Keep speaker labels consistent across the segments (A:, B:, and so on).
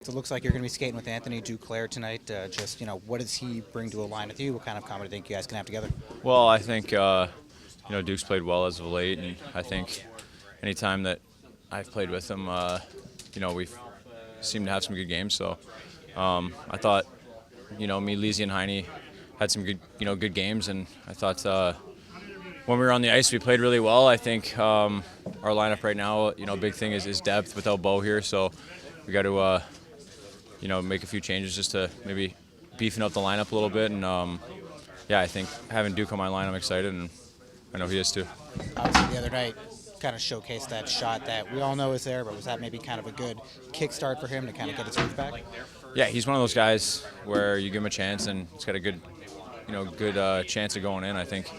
A: So it looks like you're going to be skating with Anthony Duclair tonight. What does he bring to a line with you? What kind of comedy do you think you guys can have together?
B: Well, I think Duke's played well as of late, and I think anytime that I've played with him, we've seemed to have some good games. So I thought, me, Leasy, and Heine had some good games, and I thought when we were on the ice, we played really well. I think our lineup right now, big thing is depth without Bo here, so we got to make a few changes just to maybe beefing up the lineup a little bit, and I think having Duke on my line, I'm excited, and I know he is too.
A: Obviously, the other night kind of showcased that shot that we all know is there, but was that maybe kind of a good kickstart for him to kind of get his groove back?
B: Yeah, he's one of those guys where you give him a chance, and he's got a good chance of going in. I think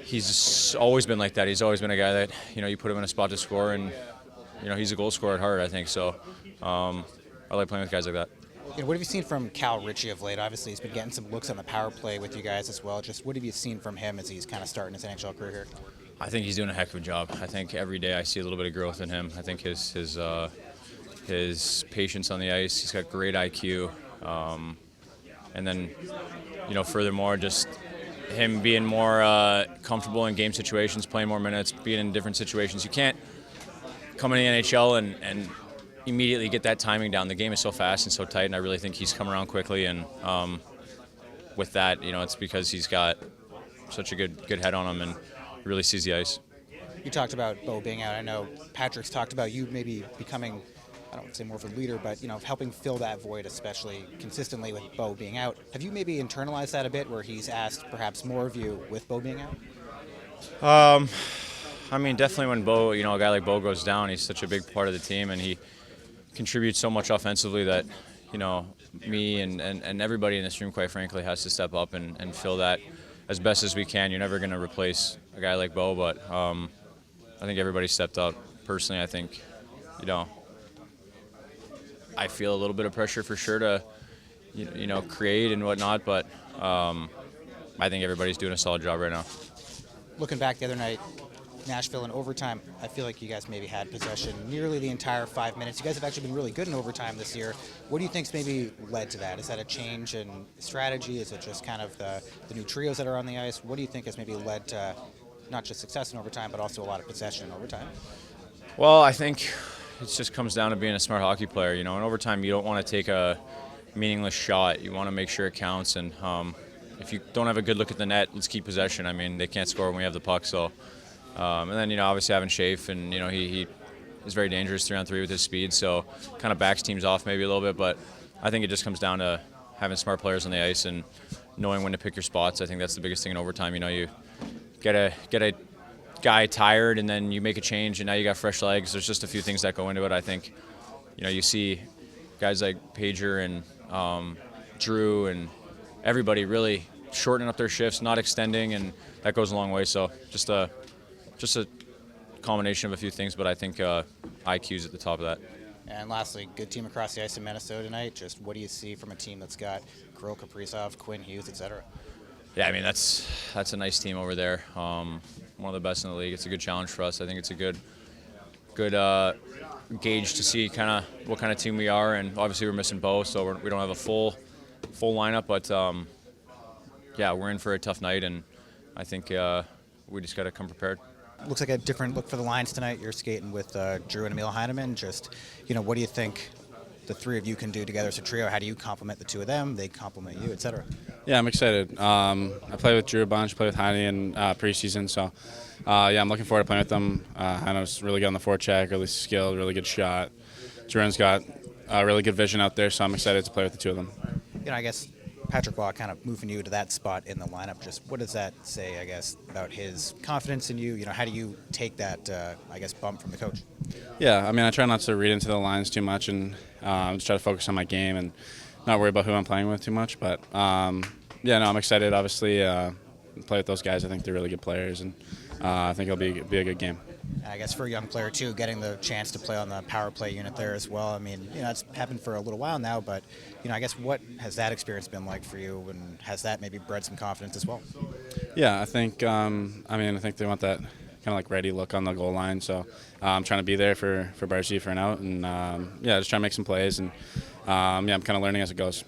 B: he's always been like that. He's always been a guy that you put him in a spot to score, and he's a goal scorer at heart. I think so. I like playing with guys like that.
A: What have you seen from Cal Richie of late? Obviously, he's been getting some looks on the power play with you guys as well. Just what have you seen from him as he's kind of starting his NHL career here?
B: I think he's doing a heck of a job. I think every day I see a little bit of growth in him. I think his patience on the ice. He's got great IQ, and then furthermore, just him being more comfortable in game situations, playing more minutes, being in different situations. You can't come in the NHL and immediately get that timing down. The game is so fast and so tight, and I really think he's come around quickly. And with that, it's because he's got such a good head on him and really sees the ice.
A: You talked about Bo being out. I know Patrick's talked about you maybe becoming, I don't want to say more of a leader, but helping fill that void, especially consistently with Bo being out. Have you maybe internalized that a bit, where he's asked perhaps more of you with Bo being
B: out? I mean, definitely when Bo, a guy like Bo goes down, he's such a big part of the team, and he contributes so much offensively that, me and everybody in this room, quite frankly, has to step up and fill that as best as we can. You're never going to replace a guy like Bo, but I think everybody stepped up. Personally, I think, I feel a little bit of pressure for sure to, create and whatnot, but I think everybody's doing a solid job right now.
A: Looking back the other night, Nashville in overtime, I feel like you guys maybe had possession nearly the entire 5 minutes. You guys have actually been really good in overtime this year. What do you think's maybe led to that? Is that a change in strategy? Is it just kind of the new trios that are on the ice? What do you think has maybe led to not just success in overtime, but also a lot of possession in overtime?
B: Well, I think it just comes down to being a smart hockey player. In overtime, you don't want to take a meaningless shot. You want to make sure it counts, and if you don't have a good look at the net, let's keep possession. I mean, they can't score when we have the puck, so. And then, obviously having Schaaf, and, he is very dangerous 3-on-3 with his speed, so kind of backs teams off maybe a little bit. But I think it just comes down to having smart players on the ice and knowing when to pick your spots. I think that's the biggest thing in overtime. You get a guy tired, and then you make a change, and now you got fresh legs. There's just a few things that go into it. I think, you see guys like Pager and Drew and everybody really shortening up their shifts, not extending, and that goes a long way. So just a combination of a few things, but I think IQ's at the top of that.
A: And lastly, good team across the ice in Minnesota tonight. Just what do you see from a team that's got Kirill Kaprizov, Quinn Hughes, etc.?
B: Yeah, I mean, that's a nice team over there. One of the best in the league. It's a good challenge for us. I think it's a good gauge to see kind of what kind of team we are, and obviously we're missing Bo, so we don't have a full lineup, but we're in for a tough night, and I think we just got to come prepared.
A: Looks like a different look for the Lions tonight. You're skating with Drew and Emil Heineman. Just, what do you think the three of you can do together as a trio? How do you complement the two of them? They complement you, etc.
C: Yeah, I'm excited. I play with Drew a bunch, play with Heine in preseason, so I'm looking forward to playing with them. Heineman's really good on the forecheck, really skilled, really good shot. Drewen's got really good vision out there, so I'm excited to play with the two of them.
A: I guess Patrick Roy kind of moving you to that spot in the lineup. Just what does that say, I guess, about his confidence in you? How do you take that, bump from the coach?
C: Yeah, I mean, I try not to read into the lines too much and just try to focus on my game and not worry about who I'm playing with too much. But, I'm excited, obviously, to play with those guys. I think they're really good players, and I think it'll be a good game.
A: I guess for a young player, too, getting the chance to play on the power play unit there as well. I mean, it's happened for a little while now, but, I guess what has that experience been like for you, and has that maybe bred some confidence as well?
C: Yeah, I think, I think they want that kind of like ready look on the goal line. So I'm trying to be there for Barzal for an out, and just trying to make some plays. And I'm kind of learning as it goes.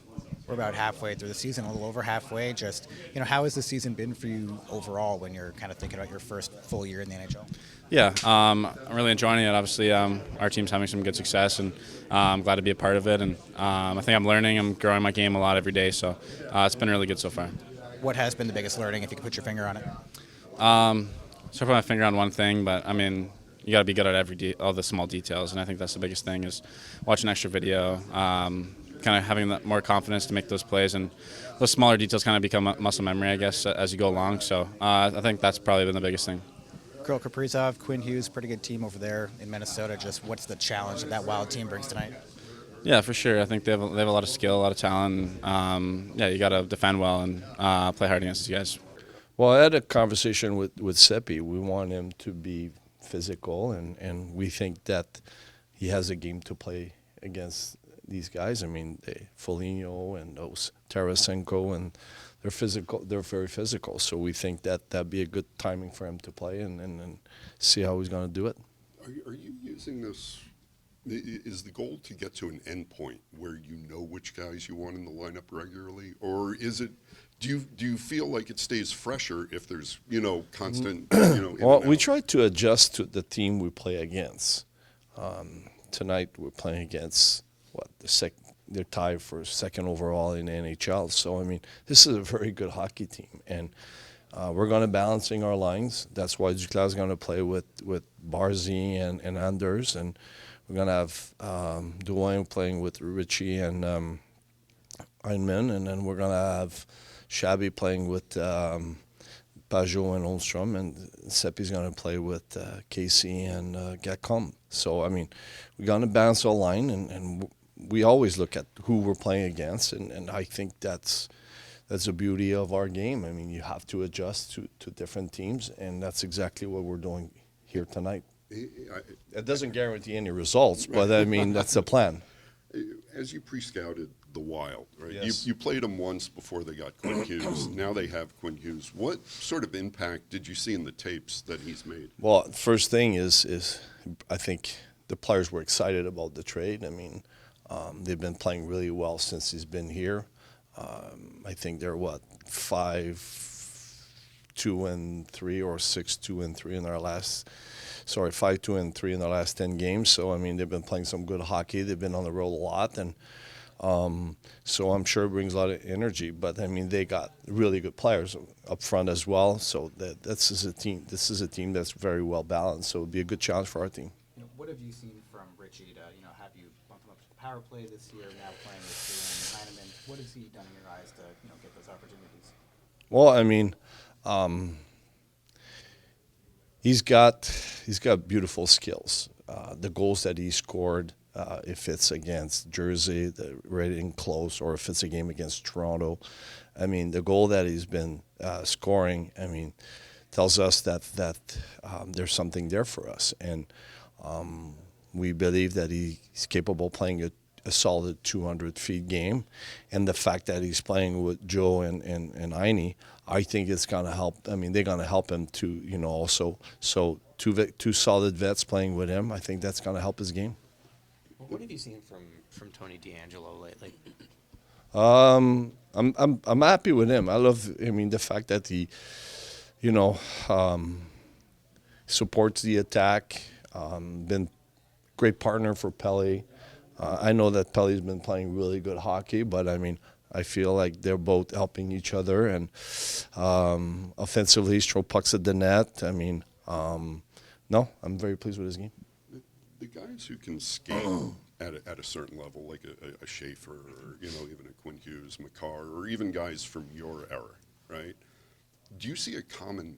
A: We're about halfway through the season, a little over halfway. Just, how has the season been for you overall when you're kind of thinking about your first full year in the NHL?
C: Yeah, I'm really enjoying it. Obviously, our team's having some good success, and I'm glad to be a part of it. And I think I'm learning. I'm growing my game a lot every day, so it's been really good so far.
A: What has been the biggest learning, if you could put your finger on it?
C: So I put my finger on one thing, but I mean, you got to be good at all the small details, and I think that's the biggest thing is watching extra video, kind of having more confidence to make those plays, and those smaller details kind of become muscle memory, I guess, as you go along. So I think that's probably been the biggest thing.
A: Kirill Kaprizov, Quinn Hughes, pretty good team over there in Minnesota. Just what's the challenge that that Wild team brings tonight?
C: Yeah, for sure. I think they have a lot of skill, a lot of talent. You got to defend well and play hard against these guys.
D: Well, I had a conversation with Seppi. We want him to be physical, and we think that he has a game to play against these guys. I mean, Foligno and those Tarasenko, and they're physical. They're very physical. So we think that that'd be a good timing for him to play and see how he's going to do it.
E: Are you using this? Is the goal to get to an end point where you know which guys you want in the lineup regularly, or is it? Do you feel like it stays fresher if there's constant
D: Well, we try to adjust to the team we play against. Tonight we're playing against they're tied for second overall in the NHL. So I mean, this is a very good hockey team, and we're going to balancing our lines. That's why Duclair is going to play with Barzal and Anders, and we're going to have Duclair playing with Ritchie and Einman, and then we're going to have Shabby playing with Pajot and Holmstrom, and Seppi's going to play with Casey and Gacom. So, I mean, we're going to balance our line, and we always look at who we're playing against, and I think that's the beauty of our game. I mean, you have to adjust to different teams, and that's exactly what we're doing here tonight. It doesn't guarantee any results, but, I mean, that's the plan.
E: As you pre-scouted the Wild, right?
D: Yes.
E: You played them once before they got Quinn Hughes. Now they have Quinn Hughes. What sort of impact did you see in the tapes that he's made?
D: Well, first thing is I think the players were excited about the trade. I mean, they've been playing really well since he's been here. I think they're 5-2-3 or 6-2-3 in their last. 5-2-3 in the last 10 games. So I mean, they've been playing some good hockey. They've been on the road a lot, and so I'm sure it brings a lot of energy. But I mean, they got really good players up front as well. So this is a team. This is a team that's very well balanced. So it'll be a good challenge for our team.
A: What have you seen from Ritchie to have you bumped him up to the power play this year? Now playing with Heineman, what has he done in your eyes to get those opportunities?
D: Well, I mean. He's got beautiful skills. The goals that he scored, if it's against Jersey, right in close, or if it's a game against Toronto, I mean, the goal that he's been scoring, I mean, tells us that there's something there for us, and we believe that he's capable of playing a solid 200 feet game, and the fact that he's playing with Joe and Heine, I think it's going to help. I mean, they're going to help him to, also. So two solid vets playing with him, I think that's going to help his game.
F: What have you seen from Tony DeAngelo lately?
D: I'm happy with him. I love. I mean, the fact that he, supports the attack. Been great partner for Pelly. I know that Pelly's been playing really good hockey, but I mean, I feel like they're both helping each other, and offensively, he's throw pucks at the net. I mean, no, I'm very pleased with his game.
E: The guys who can skate at a certain level, like a Schaefer, or even a Quinn Hughes, Makar, or even guys from your era, right? Do you see a common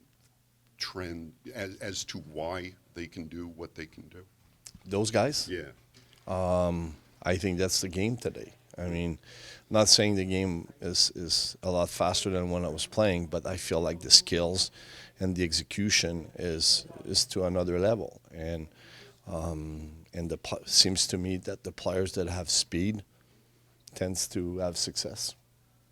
E: trend as to why they can do what they can do?
D: Those guys?
E: Yeah.
D: I think that's the game today. I mean, I'm not saying the game is a lot faster than when I was playing, but I feel like the skills and the execution is to another level. And seems to me that the players that have speed tends to have success.